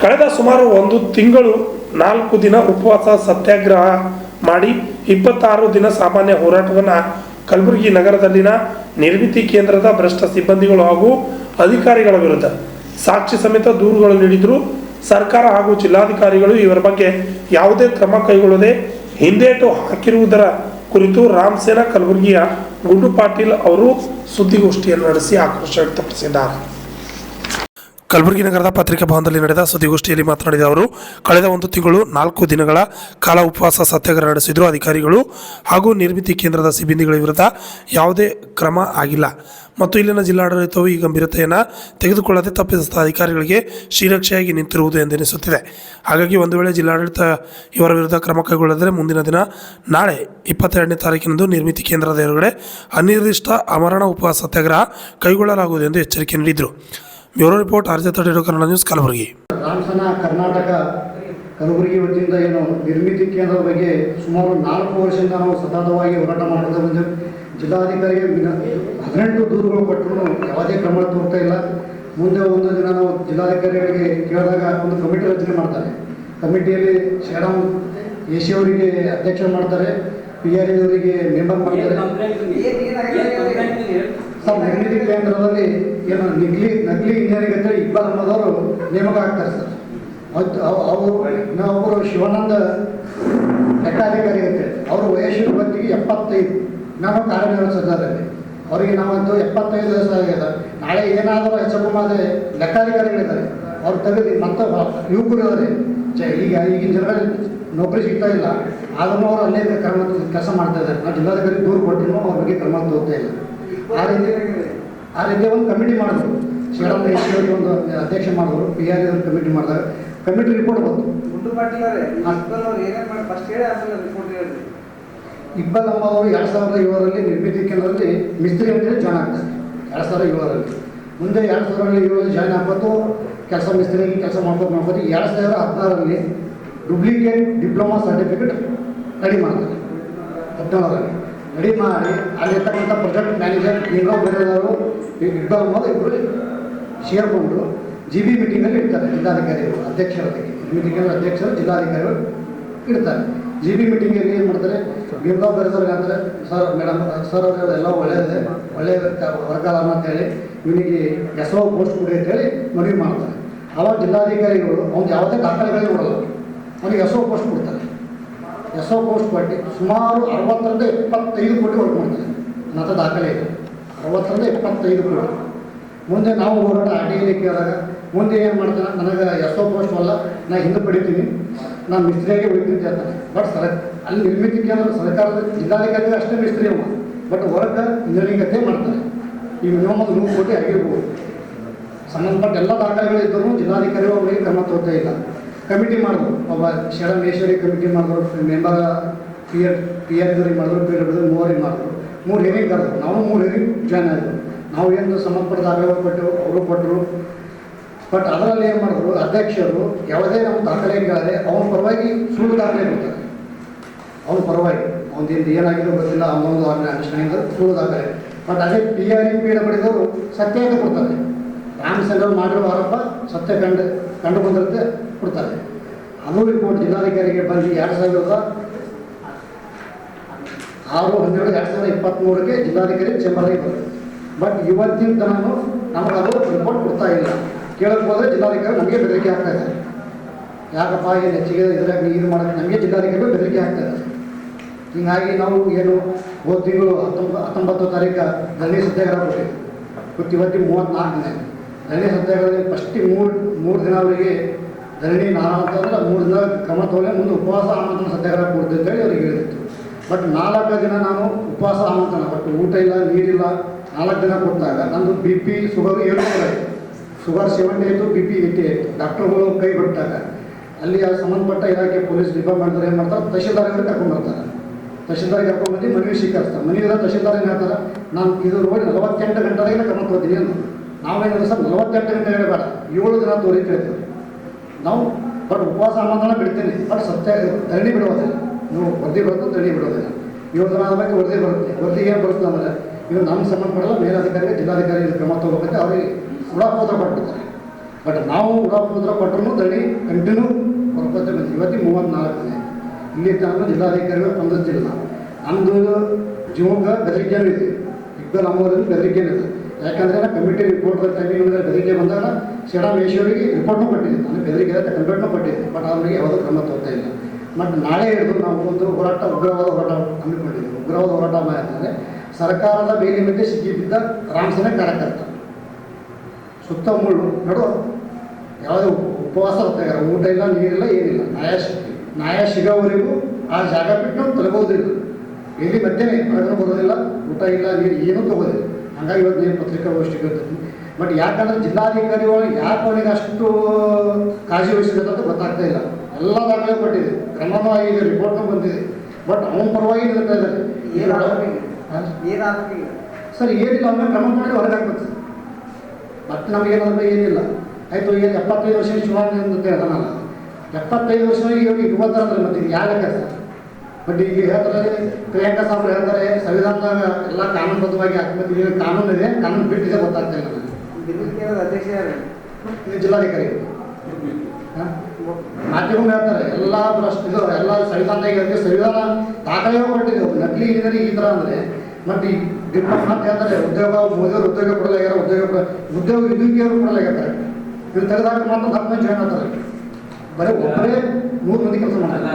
ಕಳೆದ ಸುಮಾರು ಒಂದು ತಿಂಗಳು 4 ದಿನ ಉಪವಾಸ ಸತ್ಯಾಗ್ರಹ ಮಾಡಿ 26 ದಿನ ಸಾಮಾನ್ಯ ಹೋರಾಟವನ್ನು ಕಲಬುರಗಿ ನಗರದಲ್ಲಿನ ನಿರ್ಮಿತಿ ಕೇಂದ್ರದ ಭ್ರಷ್ಟ ಸಿಬ್ಬಂದಿಗಳು ಹಾಗೂ ಅಧಿಕಾರಿಗಳ ವಿರುದ್ಧ ಸಾಕ್ಷಿ ಸಮೇತ ದೂರುಗಳು ನೀಡಿದ್ರು. ಸರ್ಕಾರ ಹಾಗೂ ಜಿಲ್ಲಾಧಿಕಾರಿಗಳು ಇವರ ಬಗ್ಗೆ ಯಾವುದೇ ಕ್ರಮ ಕೈಗೊಳ್ಳದೆ ಹಿಂದೇಟು ಹಾಕಿರುವುದರ ಕುರಿತು ರಾಮಸೇನಾ ಕಲಬುರಗಿಯ ಗುಂಡು ಪಾಟೀಲ್ ಅವರು ಸುದ್ದಿಗೋಷ್ಠಿಯನ್ನು ನಡೆಸಿ ಆಕ್ರೋಶ ವ್ಯಕ್ತಪಡಿಸಿದ್ದಾರೆ. ಕಲಬುರಗಿ ನಗರದ ಪತ್ರಿಕಾ ಭವನದಲ್ಲಿ ನಡೆದ ಸುದ್ದಿಗೋಷ್ಠಿಯಲ್ಲಿ ಮಾತನಾಡಿದ ಅವರು, ಕಳೆದ ಒಂದು ತಿಂಗಳು 4 ದಿನಗಳ ಕಾಲ ಉಪವಾಸ ಸತ್ಯಾಗ್ರಹ ನಡೆಸಿದ್ರು. ಅಧಿಕಾರಿಗಳು ಹಾಗೂ ನಿರ್ಮಿತಿ ಕೇಂದ್ರದ ಸಿಬ್ಬಂದಿಗಳ ವಿರುದ್ಧ ಯಾವುದೇ ಕ್ರಮ ಆಗಿಲ್ಲ ಮತ್ತು ಇಲ್ಲಿನ ಜಿಲ್ಲಾಡಳಿತವು ಈ ಗಂಭೀರತೆಯನ್ನು ತೆಗೆದುಕೊಳ್ಳದೆ ತಪ್ಪಿತಸ್ಥ ಅಧಿಕಾರಿಗಳಿಗೆ ಶ್ರೀರಕ್ಷೆಯಾಗಿ ನಿಂತಿರುವುದು ಎಂದೆನಿಸುತ್ತಿದೆ. ಹಾಗಾಗಿ ಒಂದು ವೇಳೆ ಜಿಲ್ಲಾಡಳಿತ ಇವರ ವಿರುದ್ಧ ಕ್ರಮ ಕೈಗೊಳ್ಳದರೆ ಮುಂದಿನ ದಿನ ನಾಳೆ 22ನೇ ತಾರೀಕಿನಂದು ನಿರ್ಮಿತಿ ಕೇಂದ್ರದ ಎದುರುಗಡೆ ಅನಿರ್ದಿಷ್ಟ ಆಮರಣ ಉಪವಾಸ ಸತ್ಯಾಗ್ರಹ ಕೈಗೊಳ್ಳಲಾಗುವುದು ಎಂದು ಎಚ್ಚರಿಕೆ ನೀಡಿದರು. Bureau report RJ32 Kannada news Kalaburagi. Ramasena Karnataka Kalaburagi ವತಿಯಿಂದ ಏನು ನಿರ್ಮಿತಿ ಕೇಂದ್ರದ ಬಗ್ಗೆ ಸುಮಾರು 4 ವರ್ಷದಿಂದ ನಾವು ಸತತವಾಗಿ ಹೋರಾಟ ಮಾಡ್ತಾ ಬಂದು ಜಿಲ್ಲಾಧಿಕಾರಿಗೆ 18 ದೂರುಗಳು ಕೊಟ್ಟರು ಯಾವುದೇ ಕ್ರಮ ತೋರ್ತಾ ಇಲ್ಲ. ಮುಂದೆ ಒಂದು ದಿನ ನಾವು ಜಿಲ್ಲಾಧಿಕಾರಿಗಳಿಗೆ ಕೇಳಿದಾಗ ಒಂದು ಕಮಿಟಿ ರಚನೆ ಮಾಡ್ತಾರೆ. ಕಮಿಟಿಯಲ್ಲಿ ಶ್ರೀರಾಮ್ AC ಅವರಿಗೆ ಅಧ್ಯಕ್ಷ ಮಾಡ್ತಾರೆ, PRA ಅವರಿಗೆ ಮೆಂಬರ್ ಮಾಡ್ತಾರೆ. ಸರ್, ನಿರ್ಮಿತಿ ಕೇಂದ್ರದಲ್ಲಿ ಏನು ನಕಲಿ ಇಂಜಿನಿಯರಿಂಗ್ ಅಂತೇಳಿ ಇಕ್ಬಾಲ್ ಅನ್ನೋದವರು ನೇಮಕ ಆಗ್ತಾರೆ ಸರ್. ಒಬ್ಬರು ಶಿವಾನಂದ ಲೆಕ್ಕಾಧಿಕಾರಿ ಅಂತೇಳಿ ಅವರು ವಯಸ್ಸಿನ ಹೊತ್ತಿಗೆ 75 ನಾವು ಕಾರ್ಯನಿರ್ವಹಿಸಿದ್ದಾರೆ. ಅವರಿಗೆ ನಾವಂತೂ 75 ವಯಸ್ಸಾಗಿದೆ. ನಾಳೆ ಏನಾದರೂ ಹೆಚ್ಚುಕಮ್ಮಾದರೆ ಲೆಕ್ಕಾಧಿಕಾರಿಗಳಿದ್ದಾರೆ, ಅವ್ರು ತೆಗೆದು ಮತ್ತೆ ಯುವಕರು ಇದ್ದಾರೆ. ಈಗಿನ ಜನರಲ್ಲಿ ನೌಕರಿ ಸಿಗ್ತಾ ಇಲ್ಲ, ಆದ್ರೂ ಅವರು ಅಲ್ಲೇ ಕೆಲಸ ಮಾಡ್ತಾ ಇದ್ದಾರೆ. ನಾವು ಜಿಲ್ಲಾಧಿಕಾರಿ ದೂರು ಕೊಟ್ಟರು ಅವ್ರ ಬಗ್ಗೆ ಕ್ರಮ ತಗೋತಾ ಇಲ್ಲ. ಆ ರೀತಿ ಒಂದು ಕಮಿಟಿ ಮಾಡಿದ್ರು. ಶ್ರೀರಾಮ್ AC ಅವರಿಗೆ ಒಂದು ಅಧ್ಯಕ್ಷ ಮಾಡಿದ್ರು, PRA ಅವ್ರಿಗೆ ಕಮಿಟಿ ಮಾಡಿದಾಗ ಕಮಿಟಿ ರಿಪೋರ್ಟ್ ಬಂತು. ಇಕ್ಬಾಲ್ ಅವರು 2007ರಲ್ಲಿ ನಿರ್ಮಿತಿ ಕೇಂದ್ರದಲ್ಲಿ ಮಿಸ್ತ್ರಿ ಅಂತೇಳಿ ಜಾಯ್ನ್ ಆಗ್ತಾರೆ. 2007ರಲ್ಲಿ ಮುಂದೆ 2007ರಲ್ಲಿ ಜಾಯ್ನ್ ಆಗ್ಬೋದು, ಕೆಲಸ ಮಿಸ್ತ್ರಿಯಾಗಿ ಕೆಲಸ ಮಾಡ್ಬೋದು. 2016ರಲ್ಲಿ ಡುಪ್ಲಿಕೇಟ್ ಡಿಪ್ಲೊಮಾ ಸರ್ಟಿಫಿಕೇಟ್ ರೆಡಿ ಮಾಡ್ತಾರೆ. 17ರಲ್ಲಿ ರೆಡಿ ಮಾಡಿ ಅಲ್ಲಿರ್ತಕ್ಕಂಥ ಪ್ರಾಜೆಕ್ಟ್ ಮ್ಯಾನೇಜರ್ ಲಿಂಗರಾವ್ ಬೇರೆದವರು ಇಕ್ಬಾಲ್ ಅಹಮದ್ ಇಬ್ಬರು ಸೇರಿಕೊಂಡು GB ಮೀಟಿಂಗಲ್ಲಿ ಇಡ್ತಾರೆ. ಜಿಲ್ಲಾಧಿಕಾರಿಗಳು ಅಧ್ಯಕ್ಷರಾಗಿ ನಿರ್ಮಿತಿ ಕೇಂದ್ರ ಅಧ್ಯಕ್ಷರು ಜಿಲ್ಲಾಧಿಕಾರಿಗಳು ಇಡ್ತಾರೆ. GB ಮೀಟಿಂಗಲ್ಲಿ ಏನು ಮಾಡ್ತಾರೆ, ಲಿಂಗರಾವ್ ಬೇರೆದವ್ರಿಗೆ ಅಂತಾರೆ, ಸರ್ ಮೇಡಮ್ ಸರ್ ಅವರು ಎಲ್ಲ ಒಳ್ಳೆಯದೇ ಒಳ್ಳೆಯ ವರ್ಗಾಲ ಅಂತೇಳಿ ಇವನಿಗೆ SO ಪೋಸ್ಟ್ ಕೊಡಿ ಅಂತೇಳಿ ಮನವಿ ಮಾಡ್ತಾರೆ. ಆವಾಗ ಜಿಲ್ಲಾಧಿಕಾರಿಗಳು ಅವ್ನು ಯಾವುದೇ ದಾಖಲೆಗಳೇ ಕೊಡಲ್ಲ, ಅವನಿಗೆ SO ಪೋಸ್ಟ್ ಕೊಡ್ತಾರೆ. SO ಪೋಸ್ಟ್ ಕೊಟ್ಟು ಸುಮಾರು 60ರಿಂದ 75 ಕೋಟಿ ವರ್ಕ್ ಮಾಡ್ತಾರೆ. ನನ್ನ ದಾಖಲೆ ಇದೆ, 60ರಿಂದ 75 ಕೋಟಿ. ಮುಂದೆ ನಾವು ಹೋರಾಟ RTI ಕೇಳಿದಾಗ ಮುಂದೆ ಏನು ಮಾಡ್ತಾನೆ, ನನಗೆ SO ಪೋಸ್ಟ್ ಅಲ್ಲ, ನಾನು ಹಿಂದೆ ಪಡಿತೀನಿ, ನಾನು ಮಿಸ್ತ್ರಿಯಾಗಿ ಉಳಿತೀನಿ ಅಂತ ಹೇಳ್ತಾನೆ. ಬಟ್ ಅಲ್ಲಿ ನಿರ್ಮಿತಿ ಕೇಂದ್ರ ಸರ್ಕಾರದ ಜಿಲ್ಲಾಧಿಕಾರಿ ಅಷ್ಟೇ ಮಿಸ್ತ್ರಿ ಅವ, ಬಟ್ ವರ್ಕ್ ಇಂಜಿನಿಯರಿಂಗ್ ಅದೇ ಮಾಡ್ತಾರೆ. ಈ ಮಿನಿಮಮ್ 100 ಕೋಟಿ ಆಗಿರ್ಬೋದು. ಸಂಬಂಧಪಟ್ಟ ಎಲ್ಲ ದಾಖಲೆಗಳಿದ್ದರೂ ಜಿಲ್ಲಾಧಿಕಾರಿಗಳು ಅವರಿಗೆ ಕ್ರಮ ತಗೋತಾ ಇಲ್ಲ. ಕಮಿಟಿ ಮಾಡಿದ್ರು, ಒಬ್ಬ ಶ್ರೀರಾಮ್ AC ಅವರಿಗೆ ಕಮಿಟಿ ಮಾಡಿದ್ರು, ಮೆಂಬರ್ PRA ಅವರಿಗೆ ಮಾಡಿದ್ರು, PWD 3 ಮಾಡಿದ್ರು. 3 ಹೇರಿಂಗ್ ಕರೆದ್ರು. ನಾವು 3 ಹೇರಿಂಗ್ ಜಾಯ್ನ್ ಆಯಿತು. ನಾವು ಏನು ಸಂಬಂಧಪಟ್ಟ ದಾಖಲೆಗಳು ಕೊಟ್ಟು ಅವರು ಕೊಟ್ಟರು. ಬಟ್ ಅದರಲ್ಲಿ ಏನು ಮಾಡಿದ್ರು, ಅಧ್ಯಕ್ಷರು ಯಾವುದೇ ನಮ್ಮ ದಾಖಲೆ ಕೇಳಿದ್ರೆ ಅವನ ಪರವಾಗಿ ಸುಳ್ಳು ದಾಖಲೆ ಕೊಡ್ತಾರೆ. ಅವನ ಪರವಾಗಿ ಅವನದಿಂದ ಏನಾಗಿದ್ದು ಗೊತ್ತಿಲ್ಲ, ಅವನೊಂದು ಅಂಡರ್ಸ್ಟ್ಯಾಂಡಿಂಗ್ ಸುಳ್ಳು ದಾಖಲೆ. ಬಟ್ ಅದೇ PRA ಸತ್ಯ ಅಂತ ಕೊಡ್ತಾರೆ. ರಾಮಸೇನಾ ಮಾಡಿರೋ ಆರೋಪ ಸತ್ಯ ಕಂಡು ಬಂದಿರುತ್ತೆ ಕೊಡ್ತಾರೆ. ಅದು ರಿಪೋರ್ಟ್ ಜಿಲ್ಲಾಧಿಕಾರಿಗೆ ಬಂದು 2006/12/2023ಕ್ಕೆ ಜಿಲ್ಲಾಧಿಕಾರಿ ಚೇಂಬರ್ಗೆ ಬಂದರು. ಬಟ್ ಇವತ್ತಿನ ತನೂ ನಮಗೆ ಅದು ರಿಪೋರ್ಟ್ ಕೊಡ್ತಾ ಇಲ್ಲ. ಕೇಳಕ್ಕೆ ಹೋದರೆ ಜಿಲ್ಲಾಧಿಕಾರಿ ನಮಗೆ ಬೆದರಿಕೆ ಆಗ್ತಾ ಇದ್ದಾರೆ. ಯಾಕಪ್ಪ ಏನು ಹೆಚ್ಚಿಗೆ ಇದ್ರಾಗ ನೀರು ಮಾಡೋಕ್ಕೆ ನಮಗೆ ಜಿಲ್ಲಾಧಿಕಾರಿಗಳು ಬೆದರಿಕೆ ಆಗ್ತಾ ಇದ್ದಾರೆ. ಹೀಗಾಗಿ ನಾವು ಏನು ಹೋದ ತಿಂಗಳು 19 ತಾರೀಕು ಧರಣಿ ಸತ್ಯಾಗ್ರಹ ಕೊಟ್ಟಿದ್ವಿ. ಇವತ್ತಿಗೆ 34 ದಿನ. ಧರಣಿ ಸತ್ಯಾಗ್ರಹದಲ್ಲಿ ಫಸ್ಟಿಗೆ 3 ದಿನ ಅವರಿಗೆ ಧರಣಿ ನಾನು ಅಂತಂದ್ರೆ 3 ದಿನ ಕ್ರಮ ತಗೊಳ್ಳಿ, ಮುಂದೆ ಉಪವಾಸ ಆಮಂತ್ರಣ ಸತ್ಯಾಗ್ರಹ ಕೊಡ್ತೀವಿ ಅಂತೇಳಿ ಅವ್ರಿಗೆ ಹೇಳಿತ್ತು. ಬಟ್ 4 ದಿನ ನಾನು ಉಪವಾಸ ಆಮಂತ್ರಣ, ಬಟ್ ಊಟ ಇಲ್ಲ ನೀರಿಲ್ಲ 4 ದಿನ ಕೊಟ್ಟಾಗ ನಂದು BP ಶುಗರ್ 7 ಶುಗರ್ 70 ಆಯಿತು, BP 80 ಆಯಿತು. ಡಾಕ್ಟರ್ಗಳು ಕೈ ಬಿಟ್ಟಾಗ ಅಲ್ಲಿ ಸಂಬಂಧಪಟ್ಟ ಇಲಾಖೆ ಪೊಲೀಸ್ ಡಿಪಾರ್ಟ್ಮೆಂಟ್ ಏನು ಮಾಡ್ತಾರೆ, ತಹಶೀಲ್ದಾರ್ಗಳಿಗೆ ಕರ್ಕೊಂಡ್ಬರ್ತಾರೆ. ತಹಶೀಲ್ದಾರಿಗೆ ಕರ್ಕೊಂಡ್ಬಂದು ಮನವಿ ಸ್ವೀಕರಿಸ್ತಾರೆ. ಮನವಿದ ತಹಶೀಲ್ದಾರ್ ಏನು ಹೇಳ್ತಾರೆ, ನಾನು ಇದು ನೋಡಿ 48 ಗಂಟೆದಾಗೆ ಕ್ರಮ ತಗೋತೀನಿ ಅಂತ. ನಾವೇನಿದೆ ಸರ್ 48 ಗಂಟೆಗಳು ಬೇಡ, 7 ದಿನ ತೋರಿ ಕೇಳ್ತೀವಿ ನಾವು. ಬಟ್ ಉಪವಾಸ ಆಮಂತ್ರಣ ಬಿಡ್ತೀನಿ, ಬಟ್ ಧರಣಿ ಬಿಡೋದಿಲ್ಲ. ನೀವು ವರದಿ ಬರುತ್ತೆ, ಧರಣಿ ಬಿಡೋದಿಲ್ಲ. 7 ದಿನ ಆದಮೇಲೆ ವರದಿ ಬರುತ್ತೆ. ವರದಿಗೆ ಏನು ಬರುತ್ತೆ ಅಂದರೆ ಇದು ನಮ್ಗೆ ಸಂಬಂಧಪಡಲ್ಲ, ಮೇಲಧಿಕಾರಿಗೆ ಜಿಲ್ಲಾಧಿಕಾರಿ ಕ್ರಮ ತಗೋಬೇಕು, ಅವ್ರಿಗೆ ಸುಳಾಪೋತ್ರ ಕೊಟ್ಬಿಡ್ತಾರೆ. ಬಟ್ ನಾವು ಉಡಾಪುದ್ರ ಕೊಟ್ಟರು ದಣಿ ಕಂಟಿನ್ಯೂ ಕೊಡ್ಕೊತ ಬಂದ್ವಿ. ಇವತ್ತಿಗೆ 34 ದಿನ ಇಲ್ಲಿ ತನಕ ಜಿಲ್ಲಾಧಿಕಾರಿಗಳು ಸ್ಪಂದಿಸ್ತಿಲ್ಲ. ನಮ್ಮದು ಜೀವಕ್ಕೆ ಬೆದರಿಕೆನೂ ಇದೆ, ಇಕ್ಬಲ್ ಅಮ್ಮವರಲ್ಲಿ ಬೆದರಿಕೆನೂ ಇದೆ. ಯಾಕಂದರೆ ನಾನು ಕಮಿಟಿ ರಿಪೋರ್ಟ್ ಟೈಮಿಂಗ್ ಬೆದರಿಕೆ ಬಂದಾಗ ಶ್ರೀರಾಮೇಶ್ವರಿಗೆ ರಿಪೋರ್ಟ್ನೂ ಕೊಟ್ಟಿದ್ದೆ, ನಾನು ಬೆದರಿಕೆ ಕಂಪ್ಲೇಂಟ್ನೂ ಕೊಟ್ಟಿದ್ದೆ. ಬಟ್ ಅವ್ರಿಗೆ ಯಾವುದೂ ಕ್ರಮ ತಗೋತಾ ಇಲ್ಲ. ಮತ್ತು ನಾಳೆ ಹಿಡಿದು ನಾವು ಒಂದು ಹೋರಾಟ, ಉಗ್ರವಾದ ಹೋರಾಟ ಹಮ್ಮಿಕೊಂಡಿದ್ದೀವಿ. ಉಗ್ರವಾದ ಹೋರಾಟ ಮಾಡಿದರೆ ಸರ್ಕಾರದ ಬೇಲಿ ಮಧ್ಯೆ ಸಿಕ್ಕಿಬಿದ್ದ ರಾಮಸೇನೆ ಕಾರ್ಯಕರ್ತ ಸುತ್ತಮುಳ್ಳು ನಡುವ ಯಾವುದೇ ಉಪವಾಸ ಹೊತ್ತಾಗಾರ, ಊಟ ಇಲ್ಲ, ನೀರಿಲ್ಲ, ಏನಿಲ್ಲ. ನ್ಯಾಯ ಸಿಗೋವರೆಗೂ ಆ ಜಾಗ ಬಿಟ್ಟು ತಲುಪೋದಿಲ್ಲ. ಎಲ್ಲಿ ಮಧ್ಯೆ ಹೊರಗಡೆ ಬರೋದಿಲ್ಲ, ಊಟ ಇಲ್ಲ, ನೀರು ಏನೂ ತಗೋದಿಲ್ಲ. ಹಾಗಾಗಿ ಇವತ್ತು ನೀವು ಪತ್ರಿಕಾಗೋಷ್ಠಿಗೆ ಇರ್ತೀನಿ. ಬಟ್ ಯಾಕಂದರೆ ಜಿಲ್ಲಾಧಿಕಾರಿಗಳು ಯಾಕೆ ಅವನಿಗೆ ಅಷ್ಟು ಕಾಳಜಿ ವಹಿಸಿದೆ ಅಂತ ಗೊತ್ತಾಗ್ತಾ ಇಲ್ಲ. ಎಲ್ಲ ದಾಖಲೆ ಕೊಟ್ಟಿದೆ, ಕ್ರಮನೂ ಆಗಿದೆ, ರಿಪೋರ್ಟ್ನೂ ಬಂದಿದೆ. ಬಟ್ ಅವನ ಪರವಾಗಿ ನಿಲ್ತಾ ಇದ್ದಾರೆ. ಸರ್ ಏನಿಲ್ಲ, ಅವನ್ನ ಕ್ರಮ ಮಾಡಿ ಹೊರಗೆ ಹಾಕ್ಬೇಕು. ಮತ್ತು ನಮಗೇನಂದ್ರೆ ಏನಿಲ್ಲ, ಆಯಿತು ಏನು 75 ವರ್ಷ ಚುನಾವಣೆ ಅಂತ ಅದನ್ನಲ್ಲ, 75 ವರ್ಷ ಇವಾಗ 20 ಅಂದ್ರೆ ಮತ್ತೆ ಯಾವ ಲೆಕ್ಕ ಸರ್? ಬಟ್ ಈಗ ಹೇಳ್ತಾರೆ, ಪ್ರಿಯಾಂಕಾ ಸಾಬ್ರು ಹೇಳ್ತಾರೆ ಸಂವಿಧಾನದಾಗ ಎಲ್ಲ ಕಾನೂನುಬದ್ಧವಾಗಿ ಹಾಕ್ಬೇಕು. ಈಗ ಕಾನೂನು ಇದೆ, ಕಾನೂನು ಬಿಟ್ಟಿದೆ ಗೊತ್ತಾಗ್ತಾ ಇಲ್ಲ ನನಗೆ. ಅಧ್ಯಕ್ಷ ಇದು ಜಿಲ್ಲಾಧಿಕಾರಿ ಮಾಧ್ಯಮ ಹೇಳ್ತಾರೆ ಎಲ್ಲ ಇದು ಎಲ್ಲ ಸಂವಿಧಾನದಾಗ ಸಂವಿಧಾನ ದಾಖಲೆ ಕೊಟ್ಟಿದೆ. ನಕಲಿ ಇಂಜಿನಿಯರ್ ಈ ಥರ ಅಂದರೆ ಮತ್ತು ಈ ಡಿಪ್ಲೊಮಾಟ್ ಹೇಳ್ತಾರೆ ಉದ್ಯೋಗ ಮೋದಿಯವರು ಉದ್ಯೋಗ ಕೊಡಲಾಗ್ಯಾರ, ಉದ್ಯೋಗ ಇದುಕಿಯವರು ಕೊಡಲಾಗ್ಯಾರ. ಇವ್ರು ತೆಗೆದಾಗ ಮಾತ್ರ 10 ಮಂದಿ ಜಾಯ್ನ್ ಆಗ್ತಾರೆ. ಬರೀ ಒಬ್ಬರೇ 100 ಮಂದಿ ಕೆಲಸ ಮಾಡ್ತಾರೆ.